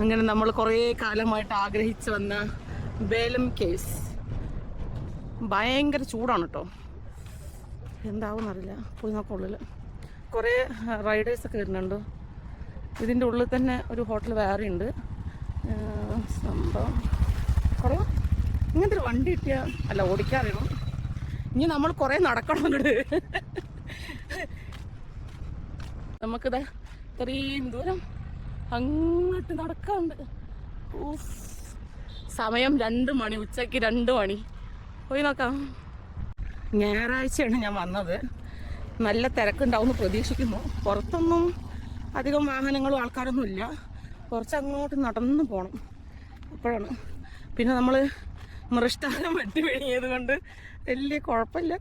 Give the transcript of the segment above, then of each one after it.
അങ്ങനെ നമ്മൾ കുറേ കാലമായിട്ട് ആഗ്രഹിച്ചു വന്ന ബേലം കേവ്സ്. ഭയങ്കര ചൂടാണ് കേട്ടോ, എന്താവുമെന്നറിയില്ല. പോയി നോക്കുള്ളിൽ കുറേ റൈഡേഴ്സൊക്കെ വരുന്നുണ്ട്. ഇതിൻ്റെ ഉള്ളിൽ തന്നെ ഒരു ഹോട്ടൽ വേറെ ഉണ്ട്. സംഭവം കുറേ ഇങ്ങനത്തെ ഒരു വണ്ടി കിട്ടിയാൽ അല്ല ഓടിക്കാറിയണം. ഇനി നമ്മൾ കുറേ നടക്കണം അങ്ങോട്ട്. നമുക്കിത് ഇത്രയും ദൂരം അങ്ങോട്ട് നടക്കാറുണ്ട്. സമയം 2 മണി, ഉച്ചയ്ക്ക് 2 മണി. പോയി നോക്കാം. ഞായറാഴ്ചയാണ് ഞാൻ വന്നത്. നല്ല തിരക്കുണ്ടാവും എന്ന് പ്രതീക്ഷിക്കുന്നു. പുറത്തൊന്നും അധികം വാഹനങ്ങളും ആൾക്കാരൊന്നും ഇല്ല. കുറച്ചങ്ങോട്ട് നടന്നു പോകണം. അപ്പോഴാണ് പിന്നെ നമ്മൾ മൃഷ്ടാനം വെട്ടി വിഴുങ്ങിയത് കൊണ്ട് വലിയ കുഴപ്പമില്ല.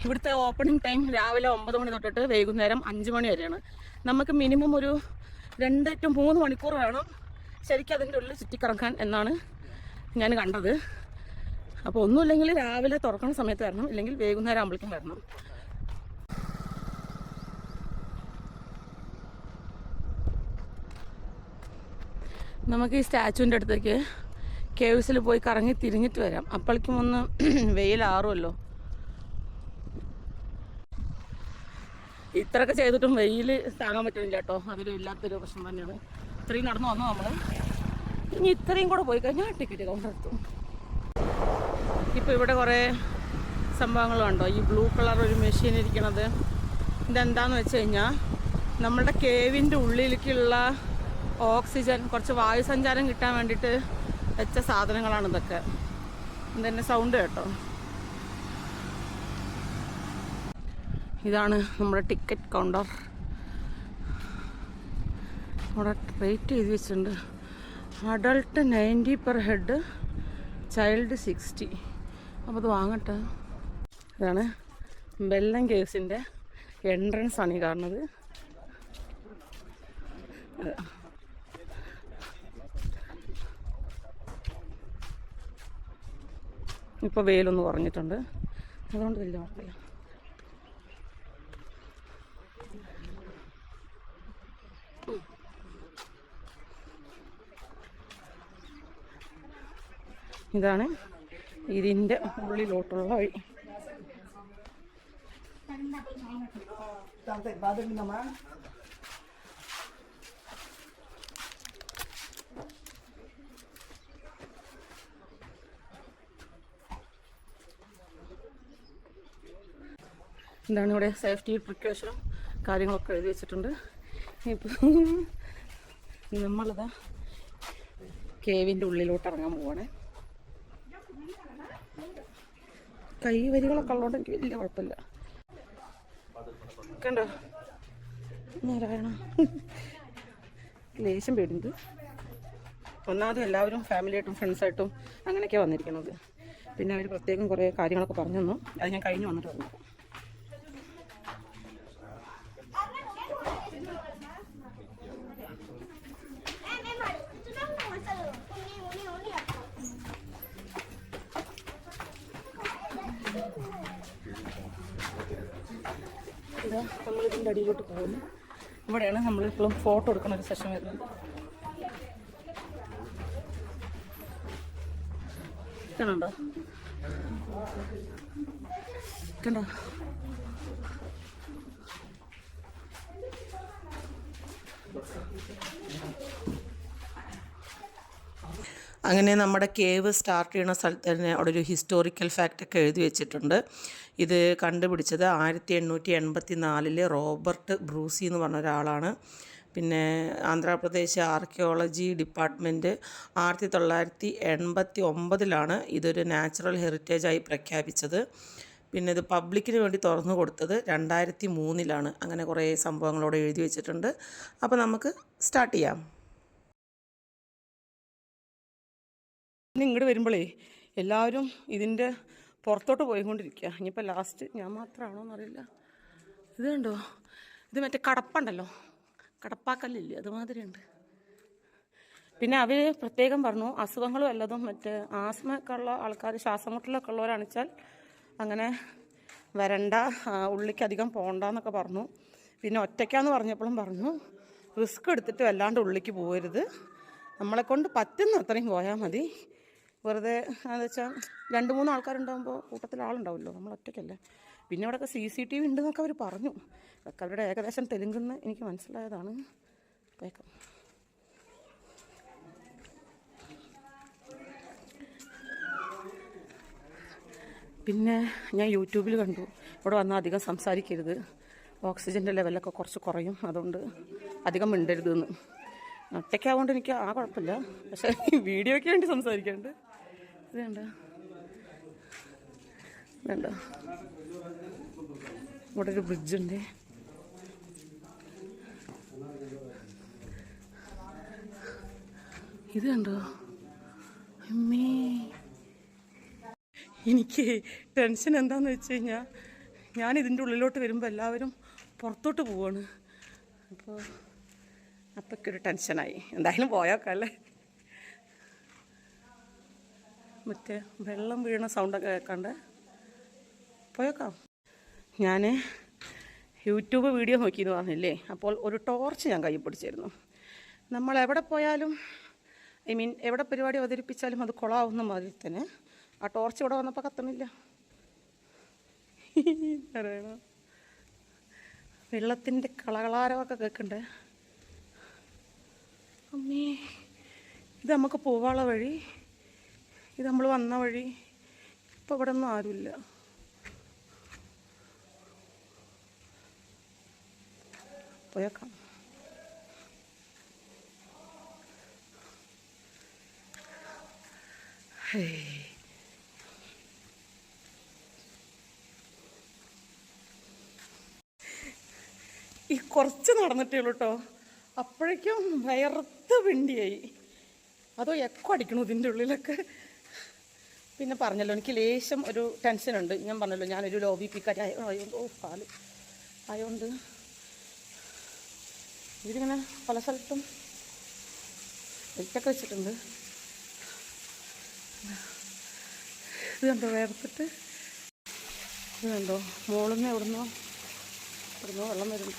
ഇവിടുത്തെ ഓപ്പണിംഗ് ടൈം രാവിലെ 9 മണി തൊട്ടിട്ട് വൈകുന്നേരം 5 മണി വരെയാണ്. നമുക്ക് മിനിമം ഒരു 2 to 3 മണിക്കൂർ വേണം ശരിക്കും അതിൻ്റെ ഉള്ളിൽ ചുറ്റിക്കറക്കാൻ എന്നാണ് ഞാൻ കണ്ടത്. അപ്പോൾ ഒന്നുമില്ലെങ്കിൽ രാവിലെ തുറക്കുന്ന സമയത്ത് വരണം, ഇല്ലെങ്കിൽ വൈകുന്നേരം ആകുമ്പോഴേക്കും വരണം. നമുക്ക് ഈ സ്റ്റാച്ചുവിൻ്റെ അടുത്തേക്ക് കേവ്സിൽ പോയി കറങ്ങി തിരിഞ്ഞിട്ട് വരാം. അപ്പോഴേക്കും ഒന്ന് വെയിലാറുമല്ലോ. ഇത്രയൊക്കെ ചെയ്തിട്ടും വെയിൽ താങ്ങാൻ പറ്റുന്നില്ല കേട്ടോ. അതൊരു ഇല്ലാത്തൊരു പ്രശ്നം തന്നെയാണ്. ഇത്രയും നടന്നു വന്നു നമ്മൾ. ഇനി ഇത്രയും കൂടെ പോയി കഴിഞ്ഞാൽ ടിക്കറ്റ് കൗണ്ടർ എത്തും. ഇപ്പോൾ ഇവിടെ കുറേ സംഭവങ്ങൾ കണ്ടോ. ഈ ബ്ലൂ കളർ ഒരു മെഷീൻ ഇരിക്കണത് ഇതെന്താന്ന് വെച്ച് കഴിഞ്ഞാൽ നമ്മളുടെ കേവിൻ്റെ ഉള്ളിലേക്കുള്ള ഓക്സിജൻ, കുറച്ച് വായുസഞ്ചാരം കിട്ടാൻ വേണ്ടിയിട്ട് വെച്ച സാധനങ്ങളാണ് ഇതൊക്കെ. ഇതെന്നെ സൗണ്ട് കേട്ടോ. ഇതാണ് നമ്മുടെ ടിക്കറ്റ് കൗണ്ടർ. അവിടെ റേറ്റ് എഴുതി വെച്ചിട്ടുണ്ട്. Adult 90 per head, child 60. അപ്പോൾ അത് വാങ്ങട്ടെ. ഇതാണ് ബെല്ലം കേവ്സിൻ്റെ എൻട്രൻസ് ആണ് ഈ കാണുന്നത്. ഇപ്പോൾ വെയിലൊന്ന് കുറഞ്ഞിട്ടുണ്ട്, അതുകൊണ്ട് വലിയ കുഴപ്പമില്ല. ഇതാണ് ഇതിൻ്റെ ഉള്ളിലോട്ടുള്ള വഴി. എന്താണ് ഇവിടെ സേഫ്റ്റി പ്രിക്കോഷനും കാര്യങ്ങളൊക്കെ എഴുതി വെച്ചിട്ടുണ്ട്. ഇപ്പം നമ്മളിതാ കേവിൻ്റെ ഉള്ളിലോട്ട് ഇറങ്ങാൻ പോവാണ്. കൈവരികളൊക്കെ ഉള്ളതുകൊണ്ട് എനിക്ക് വലിയ കുഴപ്പമില്ല. കണ്ടോ നാരായണ, ലേശം പേടിണ്ട്. ഒന്നാമത് എല്ലാവരും ഫാമിലിയായിട്ടും ഫ്രണ്ട്സായിട്ടും അങ്ങനെയൊക്കെയാണ് വന്നിരിക്കുന്നത്. പിന്നെ അവർ പ്രത്യേകം കുറേ കാര്യങ്ങളൊക്കെ പറഞ്ഞു തന്നു. അത് ഞാൻ കഴിഞ്ഞ് വന്നിട്ട് വന്നു. ഇതാ നമ്മളിതിൻ്റെ അടിയിലോട്ട് പോകുന്നു. ഇവിടെയാണ് നമ്മളിപ്പോഴും ഫോട്ടോ എടുക്കുന്ന ഒരു സെഷൻ വരുന്നത്. കണ്ടോ കണ്ടോ. അങ്ങനെ നമ്മുടെ കേവ് സ്റ്റാർട്ട് ചെയ്യുന്ന സ്ഥലത്ത് തന്നെ അവിടെ ഒരു ഹിസ്റ്റോറിക്കൽ ഫാക്റ്റൊക്കെ എഴുതി വെച്ചിട്ടുണ്ട്. ഇത് കണ്ടുപിടിച്ചത് 1884 റോബർട്ട് ബ്രൂസി എന്ന് പറഞ്ഞ ഒരാളാണ്. പിന്നെ ആന്ധ്രാപ്രദേശ് ആർക്കിയോളജി ഡിപ്പാർട്ട്മെൻറ്റ് 1989 ഇതൊരു നാച്ചുറൽ ഹെറിറ്റേജായി പ്രഖ്യാപിച്ചത്. പിന്നെ ഇത് പബ്ലിക്കിന് വേണ്ടി തുറന്നു കൊടുത്തത് 2003 അങ്ങനെ കുറേ സംഭവങ്ങളോട് എഴുതി വെച്ചിട്ടുണ്ട്. അപ്പോൾ നമുക്ക് സ്റ്റാർട്ട് ചെയ്യാം. ഇങ്ങോട്ട് വരുമ്പോഴേ എല്ലാവരും ഇതിൻ്റെ പുറത്തോട്ട് പോയിക്കൊണ്ടിരിക്കുക. ഇനിയിപ്പോൾ ലാസ്റ്റ് ഞാൻ മാത്രമാണോ എന്നറിയില്ല. ഇത് കണ്ടോ, ഇത് മറ്റേ കടപ്പുണ്ടല്ലോ, കടപ്പാക്കല്ലില്ലേ, അതുമാതിരി ഉണ്ട്. പിന്നെ അവർ പ്രത്യേകം പറഞ്ഞു അസുഖങ്ങളും വല്ലതും മറ്റേ ആസ്മ ഒക്കെ ഉള്ള ആൾക്കാർ, ശ്വാസമുട്ടലൊക്കെ ഉള്ളവരാണിച്ചാൽ അങ്ങനെ വരണ്ട, ഉള്ളിലേക്ക് അധികം പോകണ്ടെന്നൊക്കെ പറഞ്ഞു. പിന്നെ ഒറ്റയ്ക്കാന്ന് പറഞ്ഞപ്പോഴും പറഞ്ഞു റിസ്ക് എടുത്തിട്ട് വല്ലാണ്ട് ഉള്ളിലേക്ക് പോകരുത്, നമ്മളെക്കൊണ്ട് പറ്റുന്ന അത്രയും പോയാൽ മതി. വെറുതെ എന്താ വെച്ചാൽ 2-3 ആൾക്കാരുണ്ടാകുമ്പോൾ കൂട്ടത്തിൽ ആളുണ്ടാവുമല്ലോ, നമ്മൾ ഒറ്റയ്ക്കല്ലേ. പിന്നെ ഇവിടെയൊക്കെ CCTV ഉണ്ടെന്നൊക്കെ അവർ പറഞ്ഞു. അതൊക്കെ അവരുടെ ഏകദേശം തെലുങ്കെന്ന് എനിക്ക് മനസ്സിലായതാണ്. വേഗം പിന്നെ ഞാൻ യൂട്യൂബിൽ കണ്ടു, ഇവിടെ വന്നാൽ അധികം സംസാരിക്കരുത്, ഓക്സിജൻ്റെ ലെവലൊക്കെ കുറച്ച് കുറയും, അതുകൊണ്ട് അധികം മിണ്ടരുതെന്ന്. ഒറ്റയ്ക്കാവുകൊണ്ട് എനിക്ക് ആ കുഴപ്പമില്ല, പക്ഷേ വീഡിയോയ്ക്ക് വേണ്ടി സംസാരിക്കാണ്ട്. ഇത് വേണ്ട ഇവിടെ ഒരു ബ്രിഡ്ജുണ്ട്. ഇത് കണ്ടോ അമ്മേ. എനിക്ക് ടെൻഷൻ എന്താണെന്ന് വെച്ച് കഴിഞ്ഞാൽ ഞാൻ ഇതിൻ്റെ ഉള്ളിലോട്ട് വരുമ്പോൾ എല്ലാവരും പുറത്തോട്ട് പോവാണ്. അപ്പൊക്കെ ഒരു ടെൻഷനായി. എന്തായാലും പോയേക്കല്ലേ. മറ്റേ വെള്ളം വീണ സൗണ്ടൊക്കെ കേൾക്കാണ്ട് പോയേക്കാം. ഞാൻ യൂട്യൂബ് വീഡിയോ നോക്കിയെന്ന് പറഞ്ഞില്ലേ, അപ്പോൾ ഒരു ടോർച്ച് ഞാൻ കയ്യിൽ പിടിച്ചിരുന്നു. നമ്മൾ എവിടെ പോയാലും എവിടെ പരിപാടി അവതരിപ്പിച്ചാലും അത് കൊളാവുന്ന മാതിരി തന്നെ ആ ടോർച്ച് ഇവിടെ വന്നപ്പോൾ കത്തണില്ല. അറിയണം, വെള്ളത്തിൻ്റെ കളകളാരമൊക്കെ കേൾക്കണ്ടേ. അമ്മേ, ഇത് നമുക്ക് പോവാനുള്ള വഴി, ഇത് നമ്മൾ വന്ന വഴി. ഇപ്പോൾ ഇവിടെ ഒന്നും ആരുമില്ല. പോയേക്കാം. ഈ കുറച്ച് നടന്നിട്ടേ ഉള്ളൂ കേട്ടോ, അപ്പോഴേക്കും വയർത്ത് പിണ്ടിയായി. അതോ എക്കോ അടിക്കണു ഇതിൻ്റെ ഉള്ളിലൊക്കെ. പിന്നെ പറഞ്ഞല്ലോ എനിക്ക് ലേശം ഒരു ടെൻഷനുണ്ട്. ഞാൻ പറഞ്ഞല്ലോ ഞാനൊരു ലോ ബി പി കാരി പാല് ആയതുകൊണ്ട് ഇതിങ്ങനെ പല സ്ഥലത്തും വെയിറ്റൊക്കെ വെച്ചിട്ടുണ്ട്. ഇത് കണ്ടോ വേർത്തിട്ട്, ഇത് കണ്ടോ മോളിൽ നിന്ന് എവിടുന്നോ വെള്ളം വരുന്നു.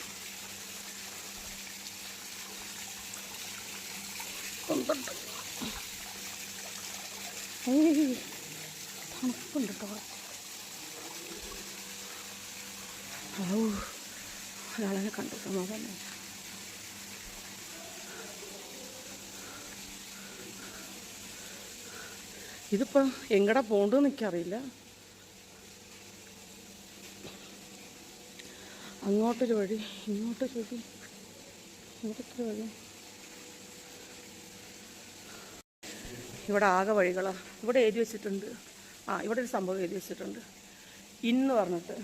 തണുപ്പുണ്ട് കേട്ടോ. ഒരാളെ കണ്ടു സമാധാനം. ഇതിപ്പോൾ എങ്ങടെ പോകണ്ടെന്ന് എനിക്കറിയില്ല. അങ്ങോട്ടൊരു വഴി, ഇങ്ങോട്ടൊരു വഴി, ഇങ്ങോട്ടൊരു വഴി. ഇവിടെ ആകെ വഴികളാണ്. ഇവിടെ എഴുതി വെച്ചിട്ടുണ്ട്, ഇവിടെ ഒരു സംഭവം എഴുതി വെച്ചിട്ടുണ്ട് ഇന്ന് പറഞ്ഞിട്ട്.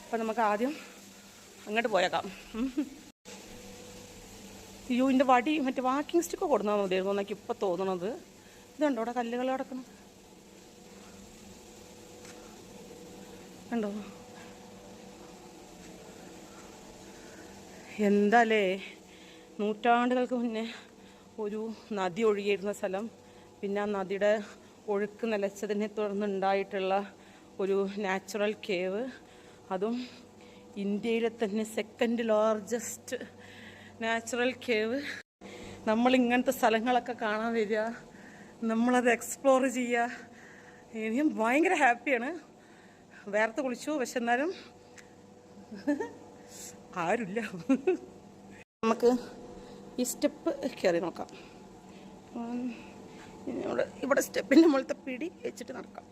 അപ്പം നമുക്ക് ആദ്യം അങ്ങോട്ട് പോയേക്കാം. അയ്യോ, ഇതിൻ്റെ വടി മറ്റേ വാക്കിംഗ് സ്റ്റിക്ക് കൊടുന്നാൽ മതിയായിരുന്നു എന്നൊക്കെ ഇപ്പം തോന്നണത്. ഇതുണ്ടോ അവിടെ കല്ലുകൾ കിടക്കണം, കണ്ടോ? എന്താലേ, നൂറ്റാണ്ടുകൾക്ക് മുന്നേ ഒരു നദി ഒഴുകിയിരുന്ന സ്ഥലം, പിന്നെ ആ നദിയുടെ ഒഴുക്ക് നിലച്ചതിനെ തുടർന്നുണ്ടായിട്ടുള്ള ഒരു നാച്ചുറൽ കേവ്, അതും ഇന്ത്യയിലെ തന്നെ 2nd ലാർജസ്റ്റ് നാച്ചുറൽ കേവ്. നമ്മളിങ്ങനത്തെ സ്ഥലങ്ങളൊക്കെ കാണാൻ വരിക, നമ്മളത് എക്സ്പ്ലോർ ചെയ്യുക. ഇനിയും ഭയങ്കര ഹാപ്പിയാണ്. വേർത്ത് കുളിച്ചു, പക്ഷെ എന്നാലും ആരുമില്ല. നമുക്ക് ഈ സ്റ്റെപ്പ് കയറി നോക്കാം. ഇവിടെ സ്റ്റെപ്പിൻ്റെ മുകളിലത്തെ പിടി വെച്ചിട്ട് നടക്കാം.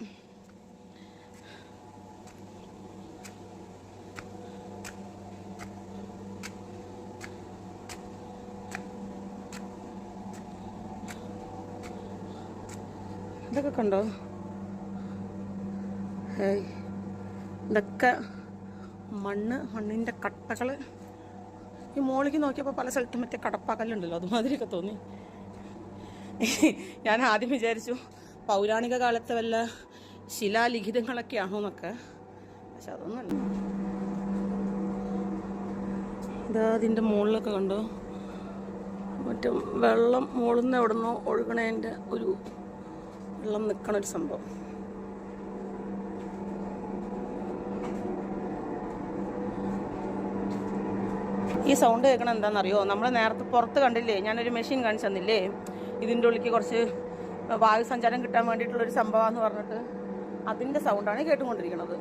ഇതൊക്കെ കണ്ടോ? ഇതൊക്കെ മണ്ണിൻ്റെ കട്ടകൾ. ഈ മോളിക്ക് നോക്കിയപ്പോൾ പല സ്ഥലത്തും മറ്റേ കടപ്പാക്കല്ലുണ്ടല്ലോ, അതുമാതിരിയൊക്കെ തോന്നി. ഞാൻ ആദ്യം വിചാരിച്ചു പൗരാണിക കാലത്തെ വല്ല ശിലാലിഖിതങ്ങളൊക്കെ ആണോ എന്നൊക്കെ, പക്ഷെ അതൊന്നുമല്ല. ഇതാ അതിൻ്റെ മുകളിലൊക്കെ കണ്ടോ, മറ്റേ വെള്ളം മുകളിൽ നിന്ന് എവിടെ നിന്നോ ഒഴുകണേൻ്റെ ഒരു വെള്ളം നിൽക്കണൊരു സംഭവം. ഈ സൗണ്ട് കേൾക്കണം എന്താണെന്നറിയോ? നമ്മൾ നേരത്തെ പുറത്ത് കണ്ടില്ലേ, ഞാനൊരു മെഷീൻ കാണിച്ചു തന്നില്ലേ, ഇതിൻ്റെ ഉള്ളിലേക്ക് കുറച്ച് വായു സഞ്ചാരം കിട്ടാൻ വേണ്ടിയിട്ടുള്ളൊരു സംഭവമാണെന്ന് പറഞ്ഞിട്ട്, അതിൻ്റെ സൗണ്ടാണ് കേട്ടുകൊണ്ടിരിക്കുന്നത്.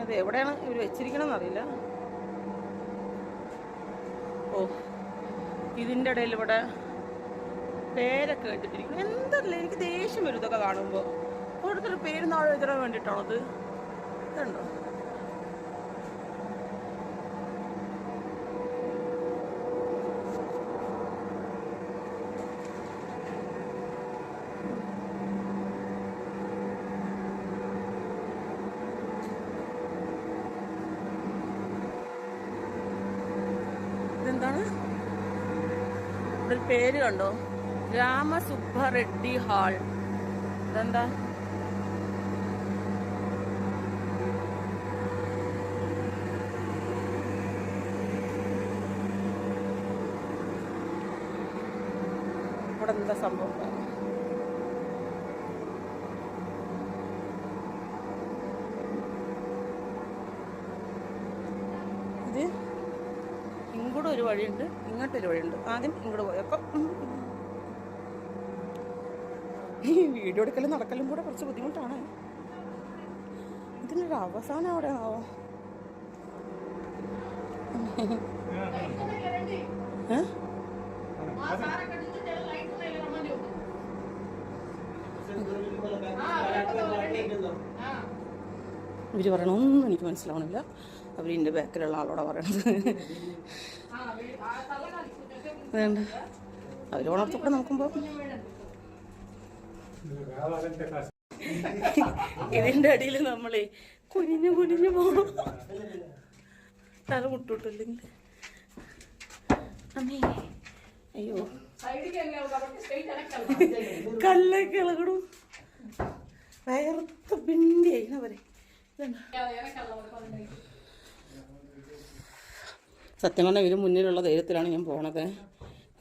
അത് എവിടെയാണ് ഇവർ വെച്ചിരിക്കണമെന്ന് അറിയില്ല. ഓ, ഇതിൻ്റെ ഇടയിൽ ഇവിടെ പേരൊക്കെ വെച്ചിട്ടിരിക്കുന്നു. എന്തല്ല, എനിക്ക് ദേഷ്യം വരും ഇതൊക്കെ കാണുമ്പോൾ. ഓരോരുത്തർ പേര് നാളെ എഴുതാൻ വേണ്ടിയിട്ടാണത്. ഇതുണ്ടോ? ഇതെന്താണ്? ഇവിടെ പേര് കണ്ടോ? രാമസുബ്ബ റെഡ്ഡി ഹാൾ. ഇതെന്താ? ഇവിടെ എന്താ സംഭവം? ഇത് ഇങ്ങോട്ട് ഒരു വഴിയുണ്ട്, ഇങ്ങോട്ടൊരു വഴിയുണ്ട്. ആദ്യം ഇങ്ങോട്ട് പോയപ്പോൾ ഈ വീഡിയോ എടുക്കലും നടക്കലും കൂടെ കുറച്ച് ബുദ്ധിമുട്ടാണ്. ഇതിനൊരു അവസാനം എവിടെയാണോ? ഇവർ പറയണൊന്നും എനിക്ക് മനസ്സിലാവണില്ല. അവരിൻ്റെ ബാക്കിലുള്ള ആളോടെ പറയണത്. അതുകൊണ്ട് അവർ ഉണർത്തപ്പെടെ നോക്കുമ്പോൾ ഇതിൻ്റെ അടിയിൽ നമ്മളെ കുനിഞ്ഞു കുനിഞ്ഞു പോകണം. തല മുട്ടൂട്ടില്ലെങ്കിൽ അമ്മേ, അയ്യോ, കല്ലൊക്കെ ഇളകണം. വയർത്ത് പിണ്ടിയായി അവരെ. സത്യം പറഞ്ഞാൽ ഇവര് മുന്നിലുള്ള ധൈര്യത്തിലാണ് ഞാൻ പോണത്.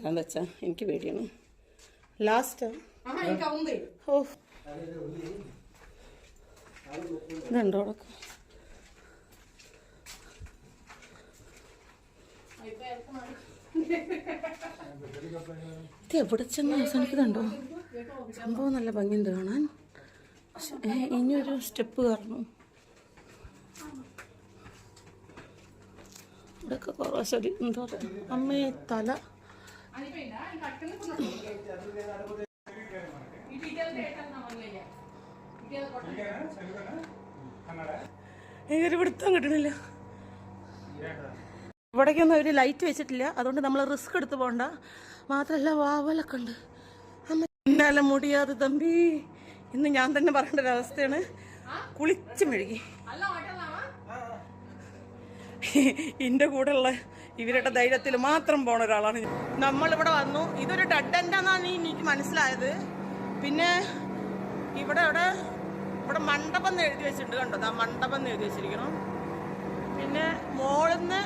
എന്താ വെച്ചാ എനിക്ക് പേടിയാണ്. ലാസ്റ്റ് ഓ ഇതുണ്ടോ അവിടൊക്കെ? ഇത് എവിടെ ചെന്ന് അവസാനിക്കുന്നുണ്ടോ? സംഭവം നല്ല ഭംഗിയുണ്ട് കാണാൻ. ഇനിയൊരു സ്റ്റെപ്പ് കയറണം. ഇവിടെയൊക്കെ കുറേ എന്താ പറയുക, അമ്മേ തല. എനിക്കൊരു പിടുത്തം കിട്ടണില്ല. ഇവിടേക്കൊന്നും ഒരു ലൈറ്റ് വെച്ചിട്ടില്ല, അതുകൊണ്ട് നമ്മൾ റിസ്ക് എടുത്ത് പോകണ്ട. മാത്രമല്ല വാവലൊക്കെ ഉണ്ട്. അമ്മ എന്നാല മുടിയാതെ തമ്പി. ഇന്ന് ഞാൻ തന്നെ പറയേണ്ട ഒരവസ്ഥയാണ്. കുളിച്ച് മെഴുകി എൻ്റെ കൂടെയുള്ള ഇവരുടെ ധൈര്യത്തിൽ മാത്രം പോണ ഒരാളാണ്. നമ്മളിവിടെ വന്നു. ഇതൊരു ഡെഡ് എൻഡാന്നാണ് എനിക്ക് മനസ്സിലായത്. പിന്നെ ഇവിടെ മണ്ഡപം എന്ന് എഴുതി വെച്ചിട്ടുണ്ട്. കണ്ടോ, ആ മണ്ഡപം എന്ന് എഴുതി വെച്ചിരിക്കണം. പിന്നെ മോളിന്ന്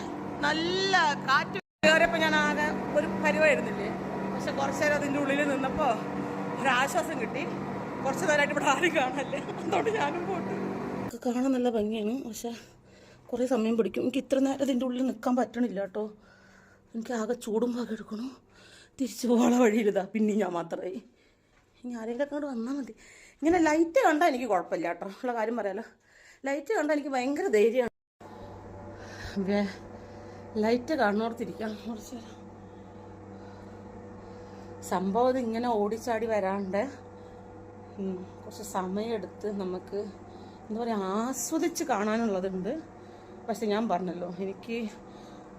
നല്ല കാറ്റ് കയറിയപ്പോൾ ഞാൻ ആകെ ഒരു പരിവായിരുന്നില്ലേ. പക്ഷെ കുറച്ച് നേരം അതിൻ്റെ ഉള്ളിൽ നിന്നപ്പോൾ ഒരാശ്വാസം കിട്ടി. കുറച്ച് നേരമായിട്ട് ഇവിടെ ആരും കാണല്ലേ, അതുകൊണ്ട് ഞാനും പോട്ട്. കാണാൻ നല്ല ഭംഗിയാണ്, പക്ഷെ കുറേ സമയം പിടിക്കും. എനിക്ക് ഇത്ര നേരം ഇതിൻ്റെ ഉള്ളിൽ നിൽക്കാൻ പറ്റണില്ല കേട്ടോ. എനിക്ക് ആകെ ചൂടും ഭാഗം എടുക്കണം. തിരിച്ചു പോകാനുള്ള വഴിയിലിതാ പിന്നെ ഞാൻ മാത്രമായി. ഇനി ആരെങ്കിലും അങ്ങോട്ട് വന്നാൽ മതി. ഇങ്ങനെ ലൈറ്റ് കണ്ടാൽ എനിക്ക് കുഴപ്പമില്ല കേട്ടോ, ഉള്ള കാര്യം പറയാലോ. ലൈറ്റ് കണ്ടാൽ എനിക്ക് ഭയങ്കര ധൈര്യമാണ്. ലൈറ്റ് കാണുന്നോർത്തിരിക്കാം കുറച്ച് നേരം. സംഭവം ഇങ്ങനെ ഓടിച്ചാടി വരാണ്ട് കുറച്ച് സമയമെടുത്ത് നമുക്ക് എന്താ പറയുക, ആസ്വദിച്ച് കാണാനുള്ളതുണ്ട്. പക്ഷെ ഞാൻ പറഞ്ഞല്ലോ, എനിക്ക്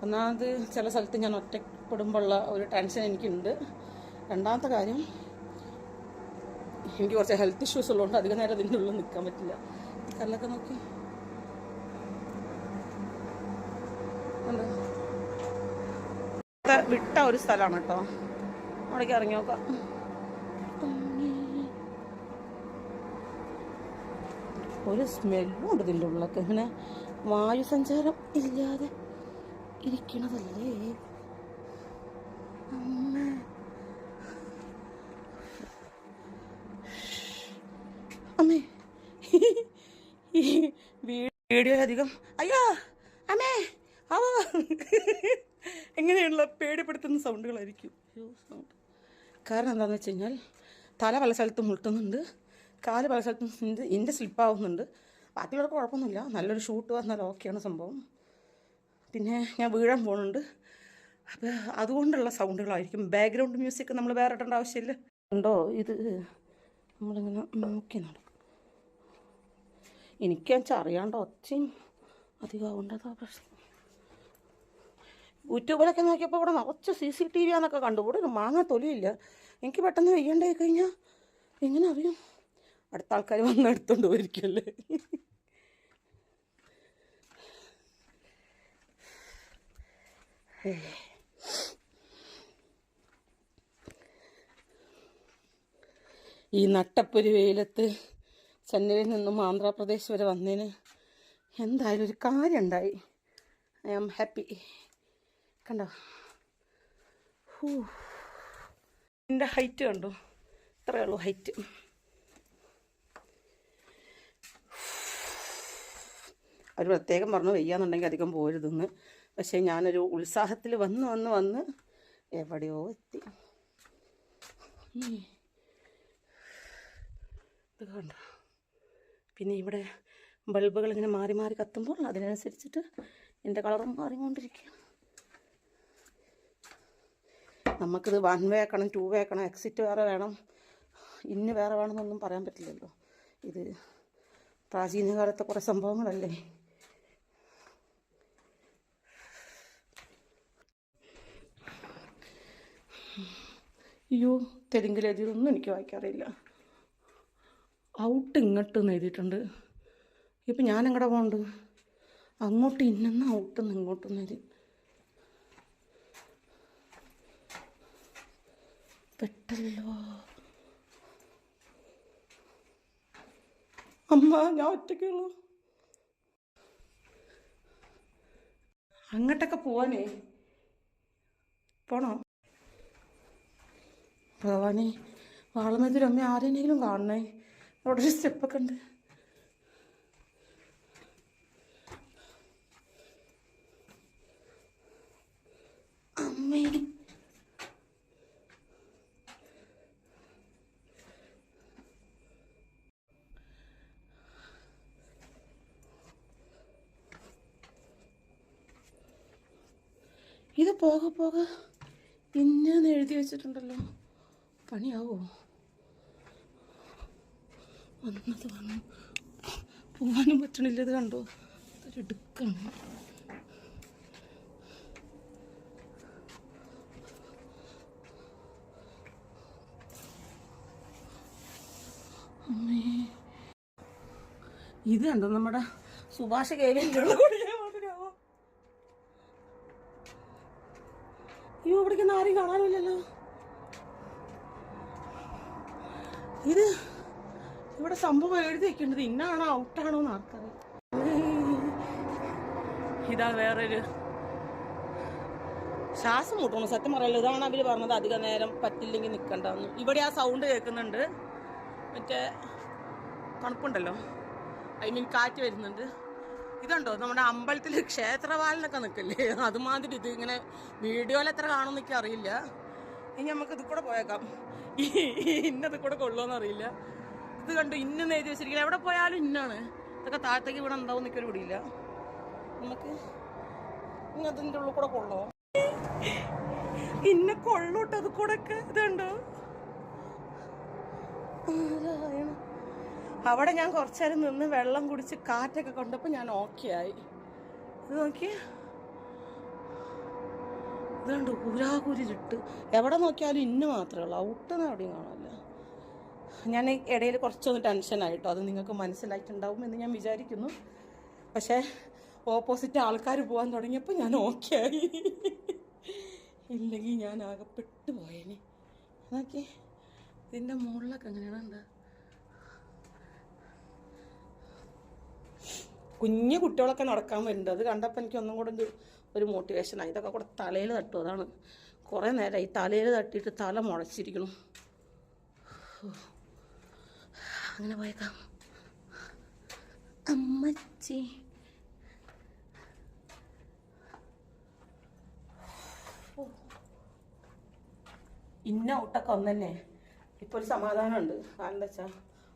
ഒന്നാമത് ചില സ്ഥലത്ത് ഞാൻ ഒറ്റപ്പെടുമ്പോഴുള്ള ഒരു ടെൻഷൻ എനിക്കുണ്ട്. രണ്ടാമത്തെ കാര്യം, എനിക്ക് കുറച്ച് ഹെൽത്ത് ഇഷ്യൂസ് ഉള്ളതുകൊണ്ട് അധികം നേരം അതിൻ്റെ ഉള്ളിൽ നിൽക്കാൻ പറ്റില്ല. കല്ലൊക്കെ നോക്കി വിട്ട ഒരു സ്ഥലമാണ് കേട്ടോ. അവിടേക്ക് ഇറങ്ങി നോക്കാം. ഒരു സ്മെല്ലും ഉണ്ട് ഇതിൻ്റെ ഉള്ളിലൊക്കെ. ഇങ്ങനെ വായു സഞ്ചാരം ഇല്ലാതെ ഇരിക്കണതല്ലേ അമ്മ. അമ്മേ ഈ വീഡിയോ അധികം അയ്യോ അമ്മേ അവ എങ്ങനെയുള്ള പേടിപ്പെടുത്തുന്ന സൗണ്ടുകളായിരിക്കും. സൗണ്ട് കാരണം എന്താണെന്ന് വെച്ച് കഴിഞ്ഞാൽ തല പല സ്ഥലത്തും മുട്ടുന്നുണ്ട്, കാല് പല സ്ഥലത്തും എൻ്റെ സ്ലിപ്പാവുന്നുണ്ട്. ബാക്കിയുള്ളവർക്ക് കുഴപ്പമൊന്നുമില്ല, നല്ലൊരു ഷൂട്ട് വന്നാൽ ഓക്കെയാണ് സംഭവം. പിന്നെ ഞാൻ വീഴാൻ പോകുന്നുണ്ട്, അപ്പോൾ അതുകൊണ്ടുള്ള സൗണ്ടുകളായിരിക്കും. ബാക്ക്ഗ്രൗണ്ട് മ്യൂസിക് നമ്മൾ വേറെ ഇടേണ്ട ആവശ്യമില്ല. ഉണ്ടോ ഇത് നമ്മളിങ്ങനെ നോക്കി നടക്കും. എനിക്കാച്ചാൽ അറിയാണ്ട് ഒച്ചയും അധികമാവുണ്ട്, അതാ പ്രശ്നം. യൂട്യൂബിലൊക്കെ നോക്കിയപ്പോൾ ഇവിടെ നിറച്ച് CCTV ആണെന്നൊക്കെ കണ്ടു. ഇവിടെ ഒരു മാങ്ങ തൊലിയില്ല. എനിക്ക് പെട്ടെന്ന് വെയ്യണ്ടായി കഴിഞ്ഞാൽ എങ്ങനെ അറിയും? അടുത്ത ആൾക്കാർ വന്ന് എടുത്തോണ്ട് പോയിരിക്കുമല്ലേ. ഈ നട്ടപ്പൊരു വെയിലത്ത് ചെന്നൈയിൽ നിന്നും ആന്ധ്രാപ്രദേശ് വരെ വന്നതിന് എന്തായാലും ഒരു കാര്യം ഉണ്ടായി. I am happy. കണ്ടോ എൻ്റെ ഹൈറ്റ് കണ്ടോ? ഇത്രയേ ഉള്ളൂ ഹൈറ്റ്. അവർ പ്രത്യേകം പറഞ്ഞു വെയ്യാന്നുണ്ടെങ്കിൽ അധികം പോരുതെന്ന്. പക്ഷേ ഞാനൊരു ഉത്സാഹത്തിൽ വന്ന് എവിടെയോ എത്തി. ഇത് കണ്ടോ? പിന്നെ ഇവിടെ ബൾബുകൾ ഇങ്ങനെ മാറി മാറി കത്തുമ്പോൾ അതിനനുസരിച്ചിട്ട് എൻ്റെ കളറും മാറിക്കൊണ്ടിരിക്കുക. നമുക്കിത് 1 വേ ആക്കണം, 2 വേ ആക്കണം, എക്സിറ്റ് വേറെ വേണം, ഇന്ന് വേറെ വേണമെന്നൊന്നും പറയാൻ പറ്റില്ലല്ലോ. ഇത് പ്രാചീന കാലത്തെ കുറേ സംഭവങ്ങളല്ലേ. അയ്യോ, തെലുങ്കിലെഴുതിയതൊന്നും എനിക്ക് വായിക്കാറില്ല. ഔട്ട് ഇങ്ങോട്ടെന്ന് എഴുതിയിട്ടുണ്ട്. ഇപ്പം ഞാനെങ്ങടെ പോകണ്ട്? അങ്ങോട്ട് ഇന്നെന്ന് ഔട്ടെന്ന് ഇങ്ങോട്ടെന്ന് എഴുതി. പെട്ടല്ലോ അമ്മ, ഞാൻ ഒറ്റയ്ക്കുള്ളൂ. അങ്ങോട്ടൊക്കെ പോവാനേ പോണോ? ഭഗവാനെ, വാളമേതൊരു അമ്മ ആരെങ്കിലും കാണണേ. അവിടെ ഒരു സ്റ്റെപ്പൊക്കെ ഉണ്ട്. അമ്മേ, ഇത് പോകെ ഇന്നെന്ന് എഴുതി വെച്ചിട്ടുണ്ടല്ലോ. പണിയാവോ? വന്നത് വന്നു, പോകാനും പറ്റണില്ല. ഇത് കണ്ടോ? അതൊരു ഇടുക്കാണ്. അമ്മേ, ഇത് കണ്ടോ? നമ്മുടെ സുഭാഷ് കേവിൻ്റെ മാതിരിയാവോ? അയ്യോ, ഇവിടേക്ക് ആരും കാണാനില്ലല്ലോ. ഇത് ഇവിടെ സംഭവം എഴുതി വെക്കേണ്ടത് ഇന്നാണോ ഔട്ടാണോ എന്ന് ആർക്കറിയാം. ഇതാ വേറൊരു ശ്വാസം മുട്ടണം. സത്യം പറയല്ലോ, ഇതാണ് അവർ പറഞ്ഞത് അധികം നേരം പറ്റില്ലെങ്കിൽ നിൽക്കണ്ടെന്ന്. ഇവിടെ ആ സൗണ്ട് കേൾക്കുന്നുണ്ട്, മറ്റേ തണുപ്പുണ്ടല്ലോ, ഐ മീൻ കാറ്റ് വരുന്നുണ്ട്. ഇതുണ്ടോ നമ്മുടെ അമ്പലത്തിൽ ക്ഷേത്രവാലിനൊക്കെ നിൽക്കില്ലേ, അതുമാതിരി ഇത് ഇങ്ങനെ വീഡിയോയിൽ എത്ര കാണുമെന്ന് എനിക്ക് അറിയില്ല. ഇനി നമുക്ക് ഇത് കൂടെ പോയേക്കാം. ഇന്നത് കൂടെ കൊള്ളുമെന്ന് അറിയില്ല. ഇത് കണ്ടു, ഇന്നെന്ന് എഴുതി വെച്ചിരിക്കില്ല. എവിടെ പോയാലും ഇന്നാണ്. ഇതൊക്കെ താഴത്തേക്ക് ഇവിടെ ഉണ്ടാവും നിൽക്കൊരു പിടിയില്ല. നമുക്ക് ഇന്നതിൻ്റെ ഉള്ളിൽ കൂടെ കൊള്ളോ? ഇന്നെ കൊള്ളൂട്ടോ അത് കൂടെ ഒക്കെ. ഇതുണ്ടോ? അവിടെ ഞാൻ കുറച്ചു നേരം നിന്ന് വെള്ളം കുടിച്ച് കാറ്റൊക്കെ കൊണ്ടപ്പോൾ ഞാൻ ഓക്കെ ആയി. ഇത് നോക്കിയേ, ഇതുണ്ട് കൂരാകൂരിട്ട്. എവിടെ നോക്കിയാലും ഇന്ന് മാത്രമേ ഉള്ളൂ, ഔട്ടെന്ന് എവിടെയും കാണില്ല. ഞാൻ ഇടയിൽ കുറച്ചൊന്ന് ടെൻഷനായിട്ടോ, അത് നിങ്ങൾക്ക് മനസ്സിലായിട്ടുണ്ടാവും എന്ന് ഞാൻ വിചാരിക്കുന്നു. പക്ഷേ ഓപ്പോസിറ്റ് ആൾക്കാർ പോകാൻ തുടങ്ങിയപ്പോൾ ഞാൻ ഓക്കെ ആയി. ഇല്ലെങ്കിൽ ഞാൻ ആകെപ്പെട്ടു പോയേനെ. നോക്കി ഇതിൻ്റെ മുകളിലൊക്കെ എങ്ങനെയാണ് എന്താ കുഞ്ഞു കുട്ടികളൊക്കെ നടക്കാൻ വരുന്നുണ്ട്. അത് കണ്ടപ്പോൾ എനിക്ക് ഒന്നും കൂടെ ഒരു മോട്ടിവേഷനായി. ഇതൊക്കെ കൂടെ തലയിൽ തട്ടും. അതാണ് കുറേ നേരമായി തലയിൽ തട്ടിയിട്ട് തല മുളച്ചിരിക്കണം. അങ്ങനെ പോയേക്കാം. ഇന്ന ഔട്ടൊക്കെ ഒന്ന് തന്നെ. ഇപ്പോൾ ഒരു സമാധാനമുണ്ട്. കാരണം എന്താ വെച്ചാൽ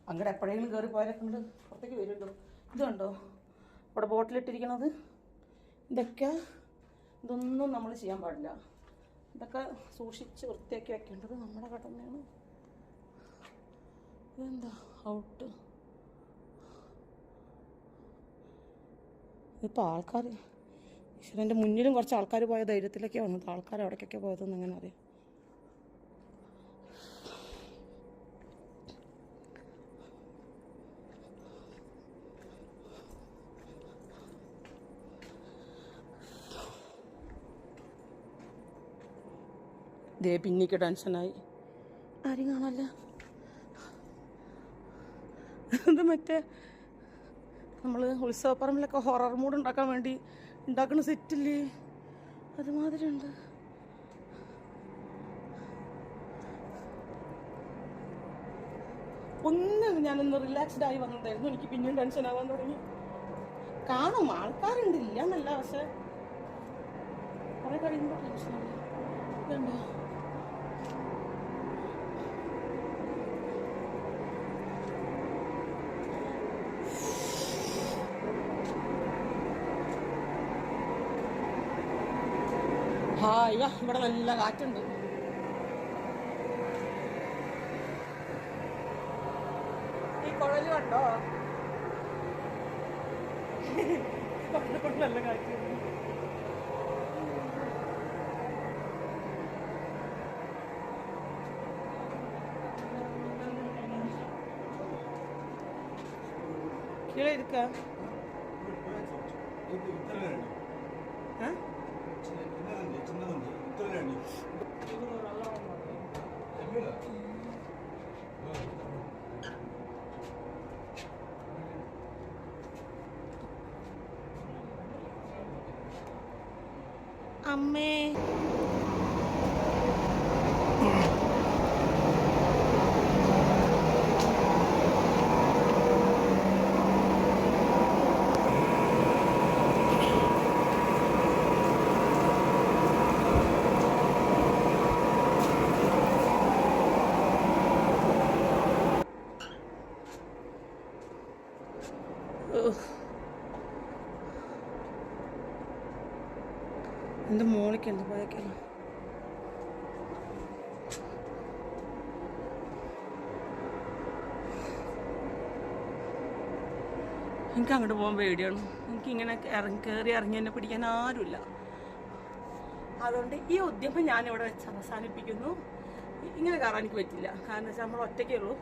അങ്ങോട്ട് എപ്പോഴെങ്കിലും കയറി പോയാലൊക്കെ കൊണ്ട് പുറത്തേക്ക് വരുമല്ലോ. ഇതുണ്ടോ ഇവിടെ ബോട്ടിലിട്ടിരിക്കണത്? ഇതൊന്നും നമ്മൾ ചെയ്യാൻ പാടില്ല. ഇതൊക്കെ സൂക്ഷിച്ച് വൃത്തിയാക്കി വെക്കേണ്ടത് നമ്മുടെ കടമയാണ്. ഇതെന്താ ഔട്ട്? ഇപ്പോൾ ആൾക്കാർ ഈശ്വരൻ്റെ മുന്നിലും കുറച്ച് ആൾക്കാർ പോയ ധൈര്യത്തിലൊക്കെ വന്നത്. ആൾക്കാർ അവിടേക്കൊക്കെ പോയതെന്ന് എങ്ങനെ അറിയാം? ദേ പിന്നിക്ക് ടെൻഷനായി. ആരും കാണല്ല. ഇത് മറ്റേ നമ്മൾ ഉത്സവപ്പറമ്പിലൊക്കെ ഹൊറർ മൂഡ് ഉണ്ടാക്കാൻ വേണ്ടി ഉണ്ടാക്കുന്ന സെറ്റില്ലേ, അതുമാതിരി ഉണ്ട്. ഞാനൊന്ന് റിലാക്സ്ഡ് ആയി വന്നതായിരുന്നു. എനിക്ക് പിന്നെയും ടെൻഷൻ ആവാൻ തുടങ്ങി. കാണും ആൾക്കാരുണ്ട്, ഇല്ല എന്നല്ല, പക്ഷെ കുറെ കഴിയുമ്പോൾ ടെൻഷനാണ്. ഇതുണ്ടോ ഇവിടെ നല്ല കാറ്റുണ്ട്. ഈ കുഴല് കണ്ടോ? നല്ല കാറ്റ്. கீழே இருக்கா? അമ്മേ എൻ്റെ മോളിക്ക് എന്ത് പോയേക്കല്ല. എനിക്ക് അങ്ങോട്ട് പോകാൻ പേടിയാണ്. എനിക്കിങ്ങനെ കയറി ഇറങ്ങി എന്നെ പിടിക്കാൻ ആരുമില്ല. അതുകൊണ്ട് ഈ ഉദ്യമം ഞാനിവിടെ വെച്ച് അവസാനിപ്പിക്കുന്നു. ഇങ്ങനെ കയറാൻ എനിക്ക് പറ്റില്ല. കാരണം വെച്ചാൽ നമ്മൾ ഒറ്റയ്ക്കേ ഉള്ളൂ.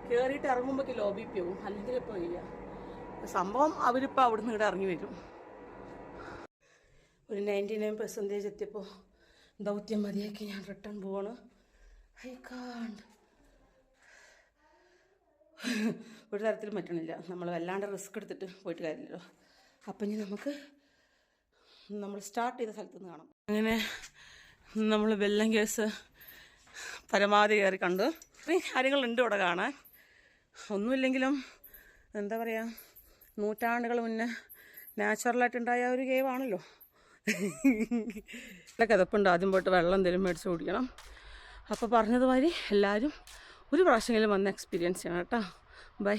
കയറിയിട്ട് ഇറങ്ങുമ്പോഴേക്ക് ലോ ബി പി ആവും. അല്ലെങ്കിൽ ഇപ്പോൾ ഇല്ല സംഭവം. അവരിപ്പോൾ അവിടുന്ന് ഇവിടെ ഇറങ്ങി വരും. ഒരു 99% എത്തിയപ്പോൾ ദൗത്യം മതിയാക്കി ഞാൻ റിട്ടേൺ പോവാണ്. ഒരു തരത്തിലും പറ്റണില്ല. നമ്മൾ വല്ലാണ്ട് റിസ്ക് എടുത്തിട്ട് പോയിട്ട് കാര്യമില്ലല്ലോ. അപ്പം ഇനി നമുക്ക് നമ്മൾ സ്റ്റാർട്ട് ചെയ്ത സ്ഥലത്ത് നിന്ന് കാണാം. അങ്ങനെ നമ്മൾ വെല്ലം കേസ് പരമാവധി കയറി കണ്ടു. ഇത്രയും കാര്യങ്ങളുണ്ട് ഇവിടെ കാണാൻ. ഒന്നുമില്ലെങ്കിലും എന്താ പറയുക, നൂറ്റാണ്ടുകൾ മുന്നേ നാച്ചുറലായിട്ടുണ്ടായ ഒരു കേവാണല്ലോ. നല്ല കിതപ്പുണ്ട്. ആദ്യം പോയിട്ട് വെള്ളം എന്തെങ്കിലും മേടിച്ച് കുടിക്കണം. അപ്പോൾ പറഞ്ഞതുമാതിരി എല്ലാവരും ഒരു പ്രാവശ്യമെങ്കിലും വന്ന് എക്സ്പീരിയൻസ് ചെയ്യണം കേട്ടോ. ബൈ.